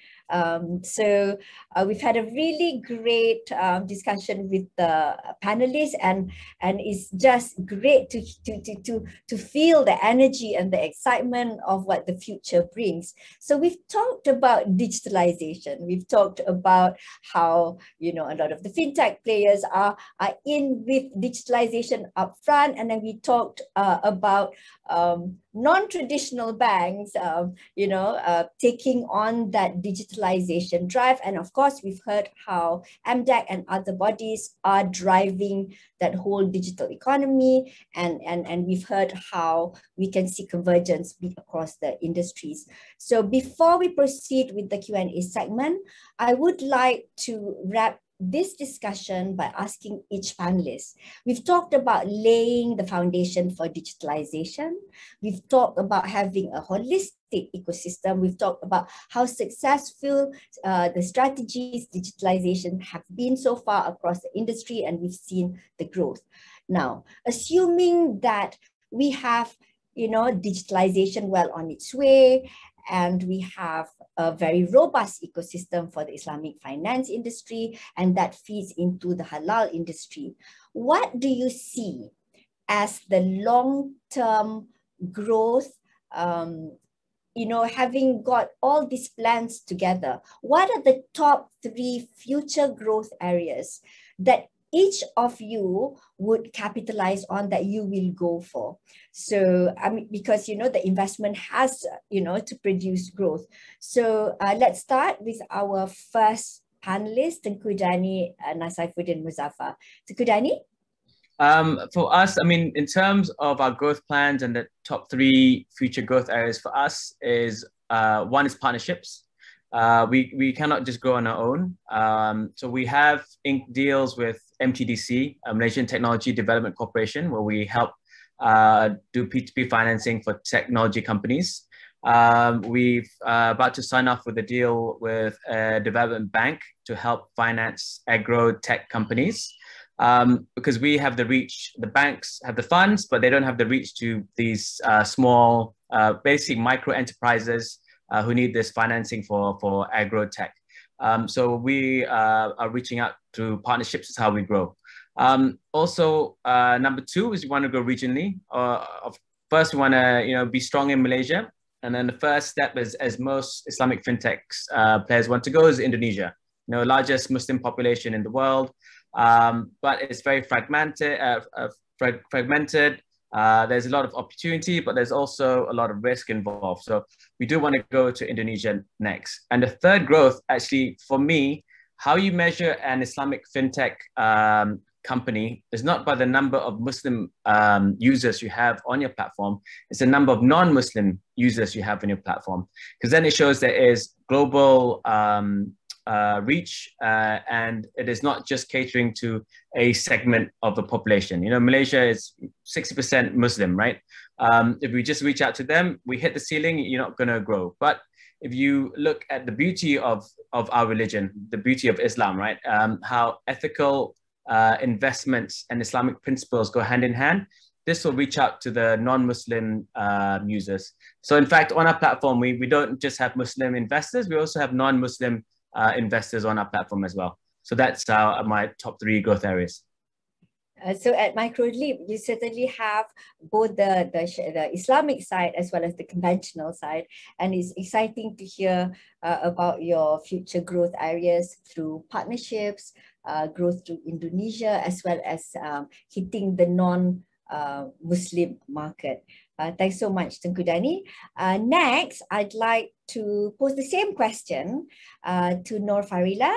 S1: So we've had a really great discussion with the panelists, and it's just great to feel the energy and the excitement of what the future brings. So we've talked about digitalization. We've talked about how, a lot of the fintech players are in with digitalization up front, and then we talked about non-traditional banks, taking on that digitalization drive. And of course, we've heard how MDEC and other bodies are driving that whole digital economy. And we've heard how we can see convergence across the industries. So before we proceed with the Q&A segment, I would like to wrap this discussion by asking each panelist. We've talked about laying the foundation for digitalization. We've talked about having a holistic ecosystem. We've talked about how successful the strategies digitalization have been so far across the industry, and we've seen the growth. Now, assuming that we have, digitalization well on its way, and we have a very robust ecosystem for the Islamic finance industry, and that feeds into the halal industry. What do you see as the long-term growth, having got all these plans together? What are the top 3 future growth areas that each of you would capitalize on, that you will go for? So, because, the investment has, to produce growth. So let's start with our first panelist, Tunku Dani Nasaifuddin Muzaffar. Tunku Dani?
S2: For us, in terms of our growth plans, and the top 3 future growth areas for us is, one is partnerships. We cannot just grow on our own. So we have inked deals with MTDC, Malaysian Technology Development Corporation, where we help do P2P financing for technology companies. We've about to sign off with a deal with a development bank to help finance agro tech companies. Because we have the reach. The banks have the funds, but they don't have the reach to these small, basic micro enterprises who need this financing for agro tech. So we are reaching out through partnerships. Is how we grow. Also, number 2 is we want to grow regionally. First, we want to be strong in Malaysia, and then the first step is, as most Islamic fintechs players want to go, is Indonesia. Largest Muslim population in the world, but it's very fragmented. There's a lot of opportunity, but there's also a lot of risk involved. So we do want to go to Indonesia next. And the third growth, actually, for me, how you measure an Islamic fintech company is not by the number of Muslim users you have on your platform. It's the number of non-Muslim users you have on your platform, because then it shows there is global reach, and it is not just catering to a segment of the population. Malaysia is 60% Muslim, right? If we just reach out to them, we hit the ceiling, you're not going to grow. But if you look at the beauty of our religion, the beauty of Islam, right? How ethical investments and Islamic principles go hand in hand, this will reach out to the non-Muslim users. So in fact, on our platform, we don't just have Muslim investors, we also have non-Muslim investors on our platform as well. So that's my top 3 growth areas.
S1: So at MicroLeap, you certainly have both the Islamic side as well as the conventional side. And it's exciting to hear about your future growth areas through partnerships, growth through Indonesia, as well as hitting the non-Muslim market. Thanks so much, Tunku Dani. Next, I'd like to pose the same question to Noor Farilla.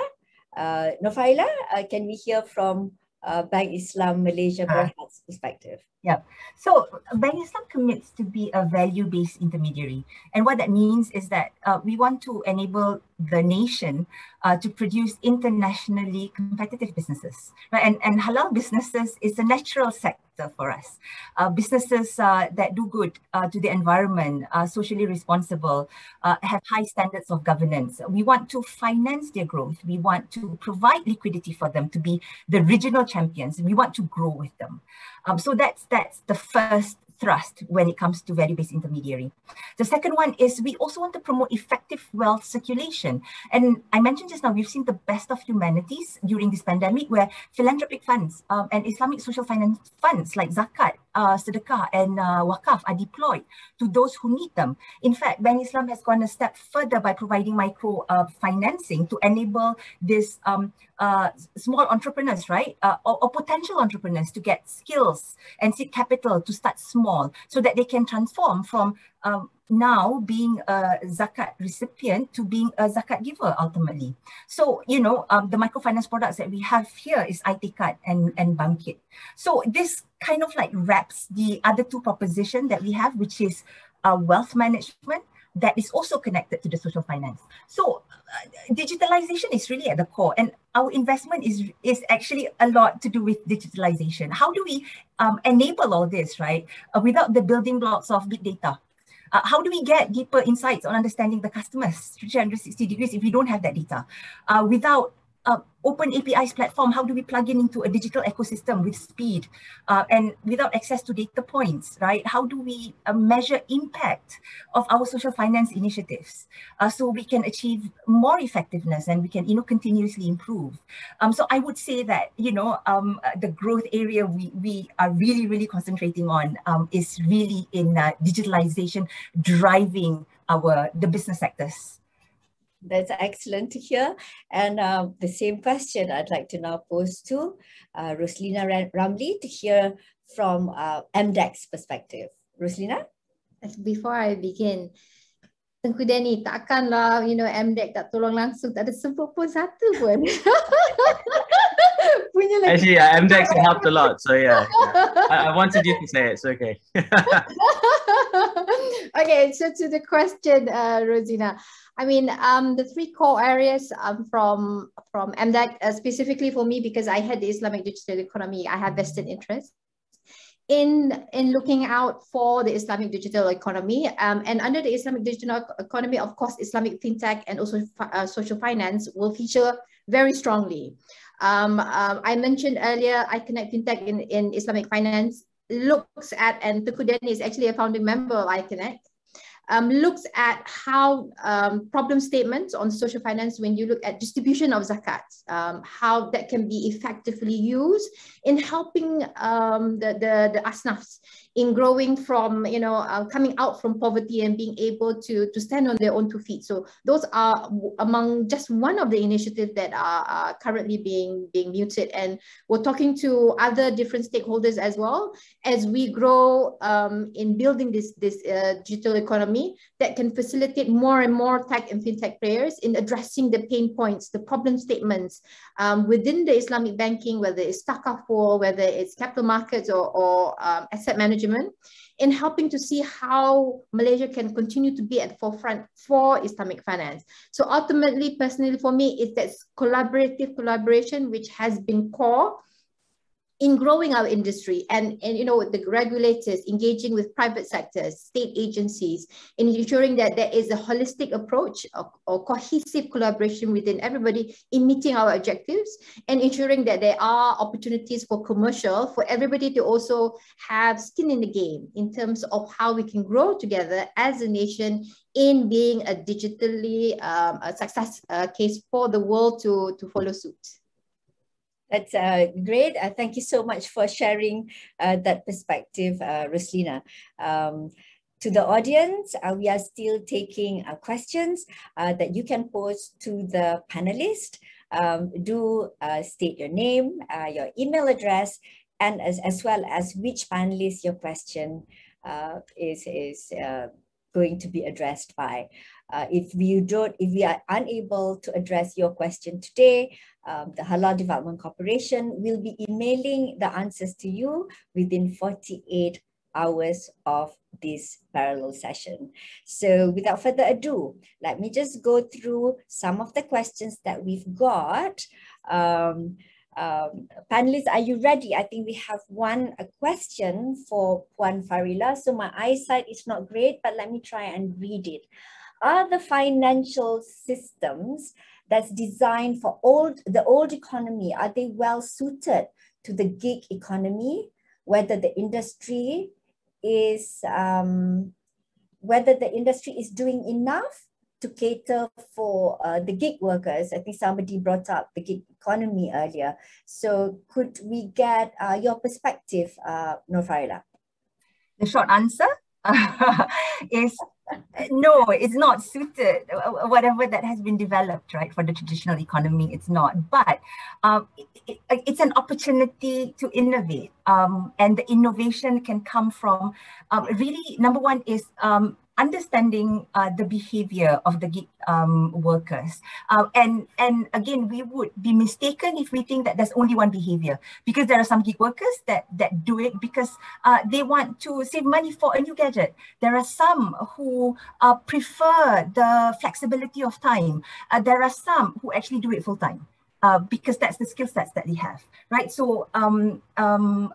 S1: Noor Farilla, can we hear from Bank Islam Malaysia Berhad's perspective?
S3: Yeah. So Bank Islam commits to be a value-based intermediary. And what that means is that we want to enable the nation to produce internationally competitive businesses. Right? And halal businesses is a natural sector for us. Businesses that do good to the environment, are socially responsible, have high standards of governance. We want to finance their growth. We want to provide liquidity for them to be the regional champions. We want to grow with them. So that's the first thrust when it comes to value-based intermediary. The second one is we also want to promote effective wealth circulation. And I mentioned just now, we've seen the best of humanities during this pandemic where philanthropic funds and Islamic social finance funds like zakat, sedekah and wakaf are deployed to those who need them. In fact, Bank Islam has gone a step further by providing micro financing to enable this small entrepreneurs, right? Or potential entrepreneurs to get skills and seed capital to start small so that they can transform from now being a zakat recipient to being a zakat giver ultimately. So, you know, the microfinance products that we have here is iTikat and Bangkit. So this kind of like wraps the other two propositions that we have, which is wealth management that is also connected to the social finance. So digitalization is really at the core, and our investment is actually a lot to do with digitalization. How do we enable all this, right? Without the building blocks of big data? How do we get deeper insights on understanding the customers 360 degrees if we don't have that data? Without open APIs platform, how do we plug in into a digital ecosystem with speed and without access to data points, right? How do we measure impact of our social finance initiatives so we can achieve more effectiveness and we can, you know, continuously improve? So I would say that, you know, the growth area we are really concentrating on is really in digitalization driving the business sectors.
S1: That's excellent to hear. And the same question I'd like to now pose to Ruslena Ramli to hear from MDEC's perspective. Ruslena?
S4: Before I begin, Tunku Dani, takkanlah, you know, MDEC tak tolong langsung, tak ada sebut pun satu pun.
S2: Actually, MDEC helped a lot. So yeah. I wanted you to say it, so okay.
S4: Okay, so to the question, Rozina. I mean, the three core areas from MDEC, specifically for me, because I had the Islamic digital economy, I have vested interest in looking out for the Islamic digital economy. And under the Islamic digital economy, of course, Islamic Fintech and also social finance will feature very strongly. I mentioned earlier, I Connect Fintech in Islamic finance looks at, and Tunku Dani is actually a founding member of iConnect, looks at how problem statements on social finance, when you look at distribution of zakat, how that can be effectively used in helping the asnafs in growing from, you know, coming out from poverty and being able to stand on their own 2 feet. So those are among just one of the initiatives that are currently being muted. And we're talking to other different stakeholders as well as we grow in building this digital economy that can facilitate more and more tech and fintech players in addressing the pain points, the problem statements within the Islamic banking, whether it's takaful, whether it's capital markets or asset management, in helping to see how Malaysia can continue to be at the forefront for Islamic finance. So ultimately, personally for me, it's that collaboration which has been core in growing our industry and you know, the regulators engaging with private sectors, state agencies, in ensuring that there is a holistic approach or cohesive collaboration within everybody in meeting our objectives and ensuring that there are opportunities for commercial, for everybody to also have skin in the game in terms of how we can grow together as a nation in being a digitally a success case for the world to follow suit.
S1: That's great. Thank you so much for sharing that perspective, Ruslena. To the audience, we are still taking questions that you can pose to the panelists. Do state your name, your email address, and as well as which panelist your question is going to be addressed by. If we are unable to address your question today, the Halal Development Corporation will be emailing the answers to you within 48 hours of this parallel session. So without further ado, let me just go through some of the questions that we've got. Panelists, are you ready? I think we have a question for Puan Farilla. So my eyesight is not great, but let me try and read it. Are the financial systems that's designed for the old economy, are they well suited to the gig economy? Whether the industry is doing enough to cater for the gig workers? I think somebody brought up the gig economy earlier. So could we get your perspective, Noor Farilla?
S3: The short answer is no, it's not suited. Whatever that has been developed, right, for the traditional economy, it's not. But it's an opportunity to innovate. And the innovation can come from really, number one is understanding the behavior of the gig workers. And again, we would be mistaken if we think that there's only one behavior, because there are some gig workers that do it because they want to save money for a new gadget. There are some who prefer the flexibility of time. There are some who actually do it full time. Because that's the skill sets that they have, right? So to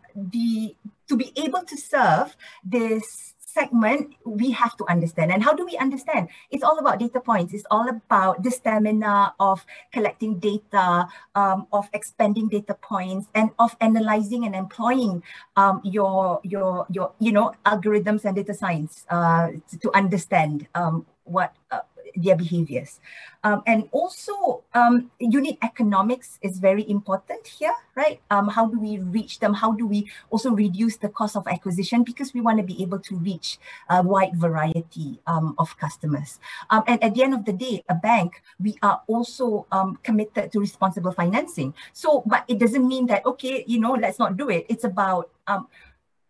S3: be able to serve this segment, we have to understand. And how do we understand? It's all about data points. It's all about the stamina of collecting data, of expanding data points, and of analyzing and employing your algorithms and data science to understand what their behaviors. And also unit economics is very important here, right? How do we reach them? How do we also reduce the cost of acquisition? Because we want to be able to reach a wide variety of customers. And at the end of the day, a bank, we are also committed to responsible financing. So, but it doesn't mean that, okay, let's not do it. It's about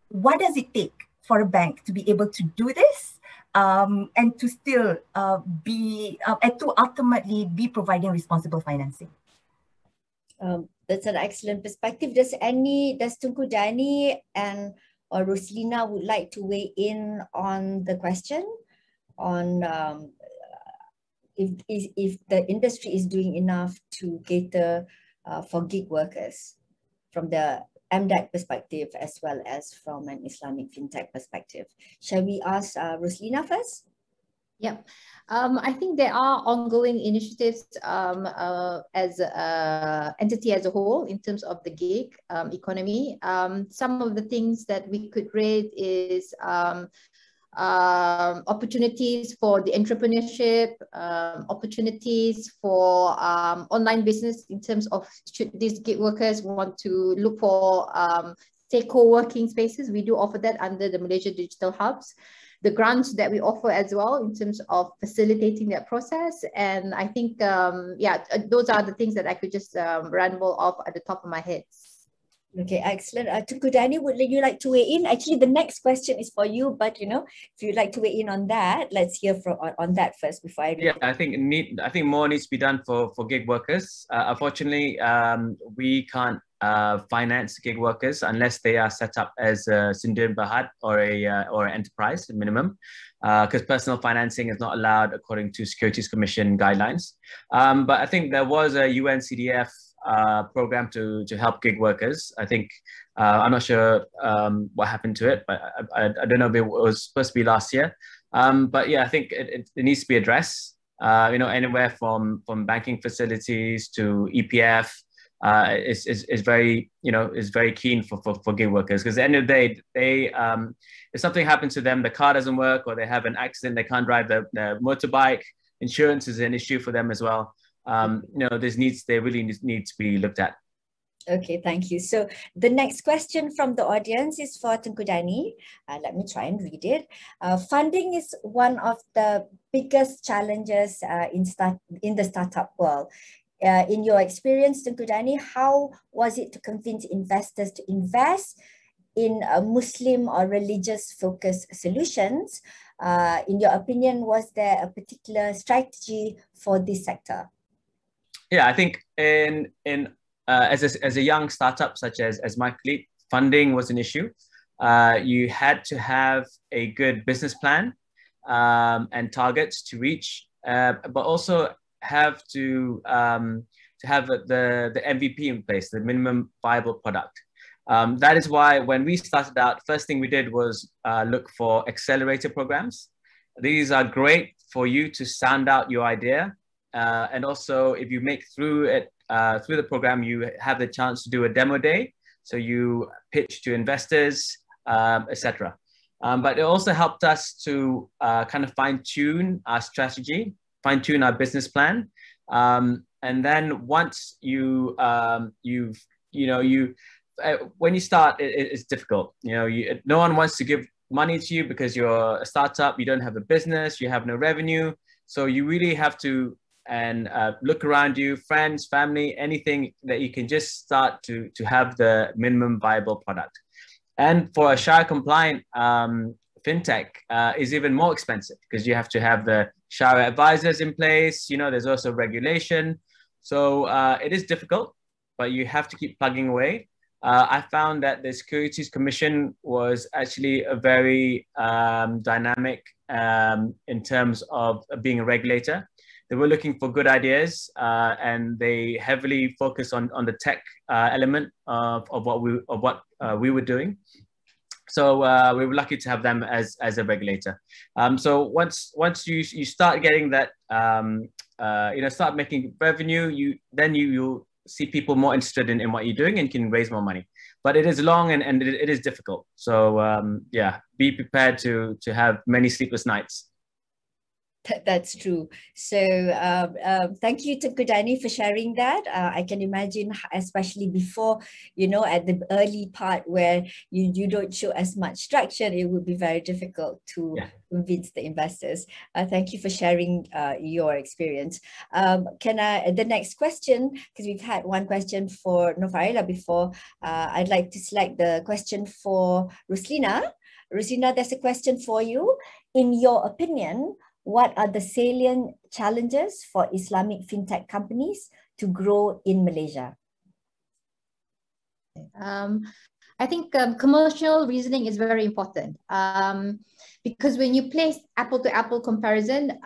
S3: what does it take for a bank to be able to do this? And to still and to ultimately be providing responsible financing.
S1: That's an excellent perspective. Does Tunku Dani or Ruslena would like to weigh in on the question on if the industry is doing enough to cater for gig workers from the MDEC perspective as well as from an Islamic fintech perspective? Shall we ask Ruslena first?
S4: Yeah, I think there are ongoing initiatives as an entity as a whole in terms of the gig economy. Some of the things that we could rate is opportunities for the entrepreneurship, opportunities for online business in terms of should these gig workers want to look for say co-working spaces. We do offer that under the Malaysia Digital Hubs. The grants that we offer as well in terms of facilitating that process. And I think, yeah, those are the things that I could just ramble off at the top of my head.
S1: Okay, excellent. Tunku Dani, would you like to weigh in? Actually, the next question is for you, but if you'd like to weigh in on that, let's hear on that first before I read.
S2: Yeah, I think more needs to be done for gig workers. Unfortunately, we can't finance gig workers unless they are set up as a Sindir Berhad or an enterprise minimum, because personal financing is not allowed according to Securities Commission guidelines. But I think there was a UNCDF program to help gig workers. I think I'm not sure what happened to it, but I don't know if it was supposed to be last year. But yeah, I think it needs to be addressed. Anywhere from banking facilities to EPF is very keen for gig workers, because at the end of the day, they if something happens to them, the car doesn't work, or they have an accident, they can't drive their motorbike, insurance is an issue for them as well. They really need to be looked at.
S1: Okay, thank you. So the next question from the audience is for Tunku Dani. Let me try and read it. Funding is one of the biggest challenges in the startup world. In your experience, Tunku Dani, how was it to convince investors to invest in Muslim or religious focused solutions. In your opinion, was there a particular strategy for this sector?
S2: Yeah, I think as a young startup such as my colleague, funding was an issue. You had to have a good business plan and targets to reach, but also have to have the MVP in place, the minimum viable product. That is why when we started out, first thing we did was look for accelerator programs. These are great for you to sound out your idea. And also if you make through it, through the program, you have the chance to do a demo day. So you pitch to investors, etc. But it also helped us to kind of fine tune our strategy, fine tune our business plan. And then once when you start, it's difficult. No one wants to give money to you because you're a startup, you don't have a business, you have no revenue. So you really have to look around you, friends, family, anything that you can just start to have the minimum viable product. And for a Sharia compliant fintech is even more expensive because you have to have the Sharia advisors in place. There's also regulation. So it is difficult, but you have to keep plugging away. I found that the Securities Commission was actually a very dynamic in terms of being a regulator. They were looking for good ideas and they heavily focused on the tech element of what we were doing. So we were lucky to have them as a regulator. So once you start getting that, start making revenue, then you'll see people more interested in what you're doing and can raise more money. But it is long and it is difficult. So yeah, be prepared to have many sleepless nights.
S1: That's true. So thank you to Kudani for sharing that. I can imagine, especially before, at the early part where you don't show as much traction, it would be very difficult to convince the investors. Thank you for sharing your experience. The next question, because we've had one question for Farilla before, I'd like to select the question for Ruslena. Rozina, there's a question for you. In your opinion, what are the salient challenges for Islamic fintech companies to grow in Malaysia?
S4: I think commercial reasoning is very important because when you place apple-to-apple comparison,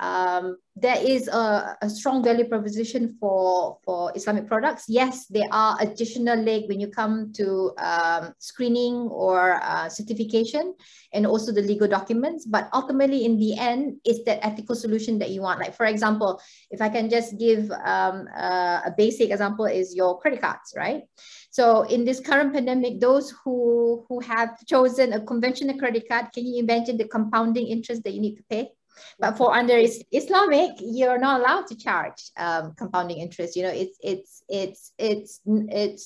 S4: there is a strong value proposition for Islamic products. Yes, there are additional leg when you come to screening or certification and also the legal documents, but ultimately in the end, it's that ethical solution that you want. Like for example, if I can just give a basic example is your credit cards, right? So in this current pandemic, those who have chosen a conventional credit card, can you imagine the compounding interest that you need to pay? But for under Islamic, you're not allowed to charge compounding interest. It's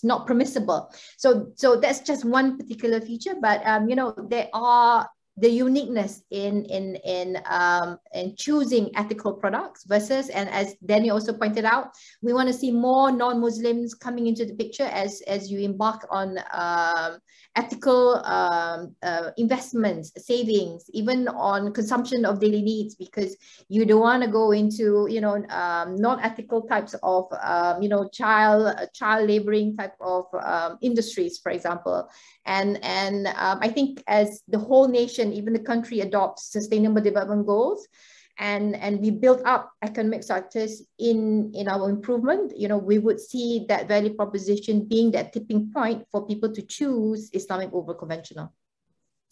S4: not permissible. So that's just one particular feature. But there are the uniqueness in choosing ethical products versus, and as Danny also pointed out, we want to see more non-Muslims coming into the picture as you embark on ethical investments, savings, even on consumption of daily needs, because you don't want to go into non-ethical types of child laboring type of industries, for example. And I think as the whole nation, even the country, adopts sustainable development goals, and we build up economic sectors in our improvement, we would see that value proposition being that tipping point for people to choose Islamic over conventional.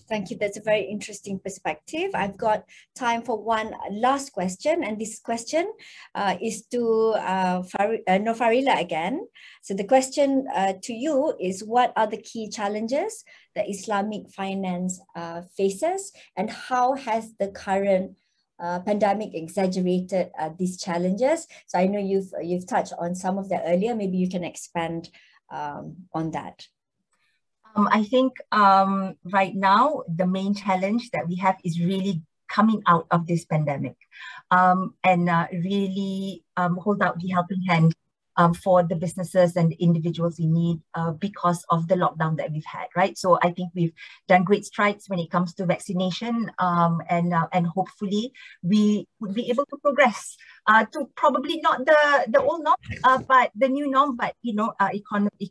S1: Thank you. That's a very interesting perspective. I've got time for one last question, and this question is to Farilla again. So the question to you is, what are the key challenges that Islamic finance faces, and how has the current pandemic exaggerated these challenges? So I know you've touched on some of that earlier. Maybe you can expand on that.
S3: I think right now, the main challenge that we have is really coming out of this pandemic and really hold out the helping hand for the businesses and the individuals in need because of the lockdown that we've had, right? So I think we've done great strides when it comes to vaccination, and hopefully we would be able to progress to probably not the old norm, but the new norm, but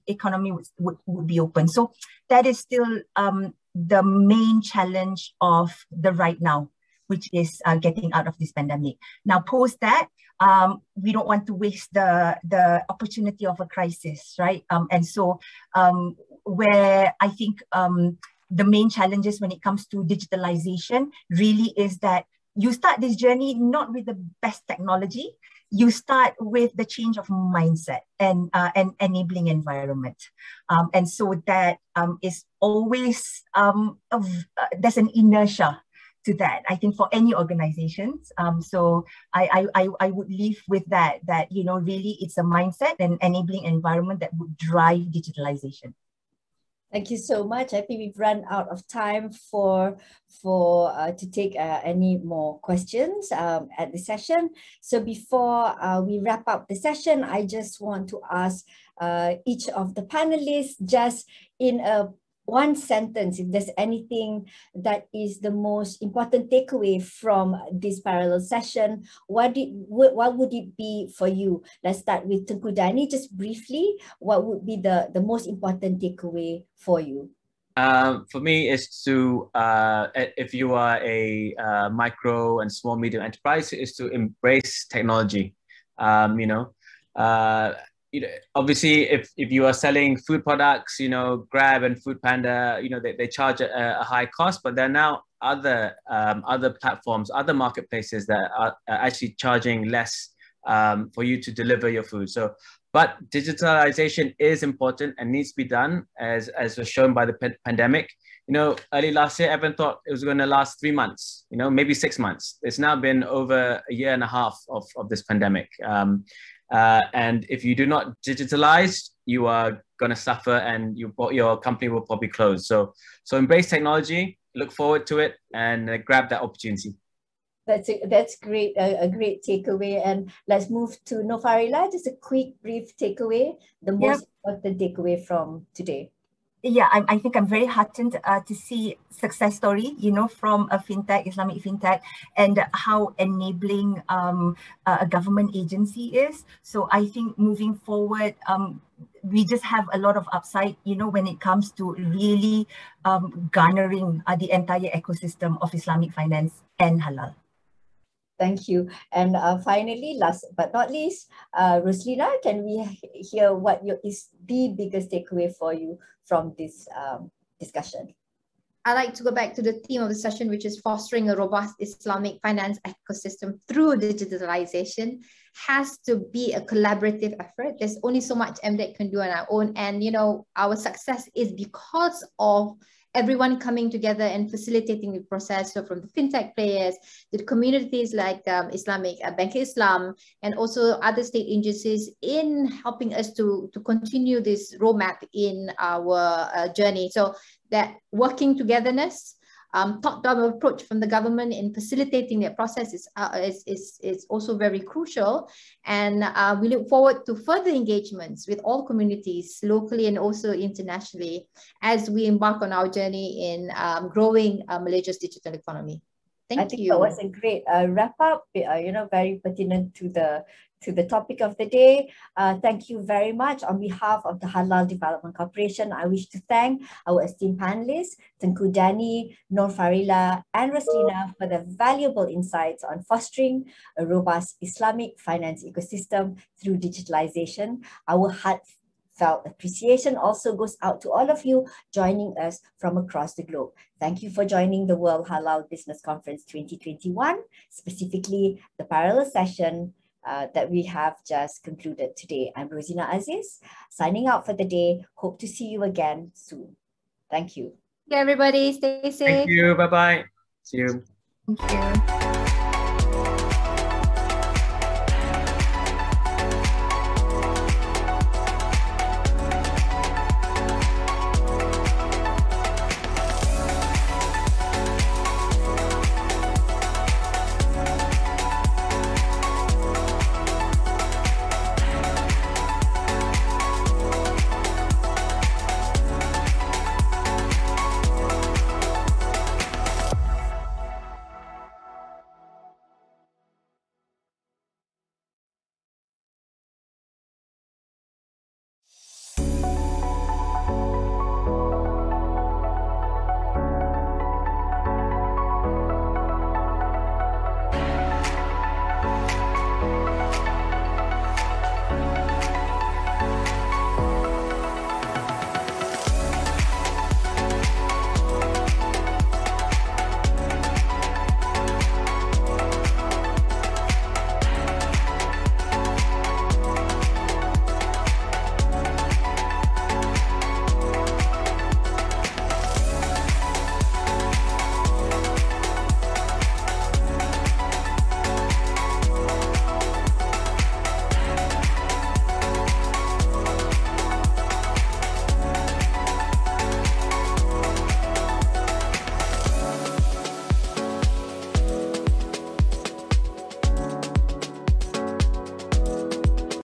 S3: economy would be open. So that is still the main challenge of the right now, which is getting out of this pandemic. Now, post that, we don't want to waste the opportunity of a crisis, right? And so where I think the main challenges when it comes to digitalization really is that you start this journey not with the best technology, you start with the change of mindset and enabling environment. And so that is always, there's an inertia to that, I think, for any organizations. So I would leave with that really it's a mindset and enabling environment that would drive digitalization.
S1: Thank you so much. I think we've run out of time to take any more questions at the session. So before we wrap up the session, I just want to ask each of the panelists, just in one sentence, if there's anything that is the most important takeaway from this parallel session, what would it be for you? Let's start with Tunku Dani. Just briefly, what would be the most important takeaway for you?
S2: For me, is to, if you are a micro and small medium enterprise, is to embrace technology. Obviously, if you are selling food products, Grab and Food Panda, they charge a high cost, but there are now other platforms, other marketplaces that are actually charging less for you to deliver your food. So, but digitalization is important and needs to be done, as was shown by the pandemic. Early last year, everyone thought it was going to last 3 months, maybe 6 months. It's now been over a year and a half of this pandemic. And if you do not digitalize, you are going to suffer, and your company will probably close. So embrace technology, look forward to it, and grab that opportunity.
S1: That's great, a great takeaway. And let's move to Noor, Farilla. Just a quick, brief takeaway, the most important takeaway from today.
S3: Yeah, I think I'm very heartened to see success story, from a fintech, Islamic fintech, and how enabling a government agency is. So I think moving forward, we just have a lot of upside, when it comes to really garnering the entire ecosystem of Islamic finance and halal.
S1: Thank you. And finally, last but not least, Ruslena, can we hear what is the biggest takeaway for you from this discussion?
S4: I like to go back to the theme of the session, which is fostering a robust Islamic finance ecosystem through digitalization. Has to be a collaborative effort. There's only so much MDEC can do on our own. And, our success is because of everyone coming together and facilitating the process. So from the fintech players to the communities like Islamic Bank Islam, and also other state agencies in helping us to continue this roadmap in our journey. So that working togetherness, top-down approach from the government in facilitating that process is also very crucial. And we look forward to further engagements with all communities locally and also internationally as we embark on our journey in growing Malaysia's digital economy.
S1: I think that was a great wrap up, very pertinent to the topic of the day. Thank you very much. On behalf of the Halal Development Corporation, I wish to thank our esteemed panelists, Tunku Dani, Noor, Farilla, and Roslina, for the valuable insights on fostering a robust Islamic finance ecosystem through digitalization. Our heartfelt appreciation also goes out to all of you joining us from across the globe. Thank you for joining the World Halal Business Conference 2021, specifically the parallel session that we have just concluded today. I'm Rozina Aziz, signing out for the day. Hope to see you again soon. Thank you.
S4: Yeah, everybody, stay safe.
S2: Thank you. Bye-bye. See you.
S3: Thank you.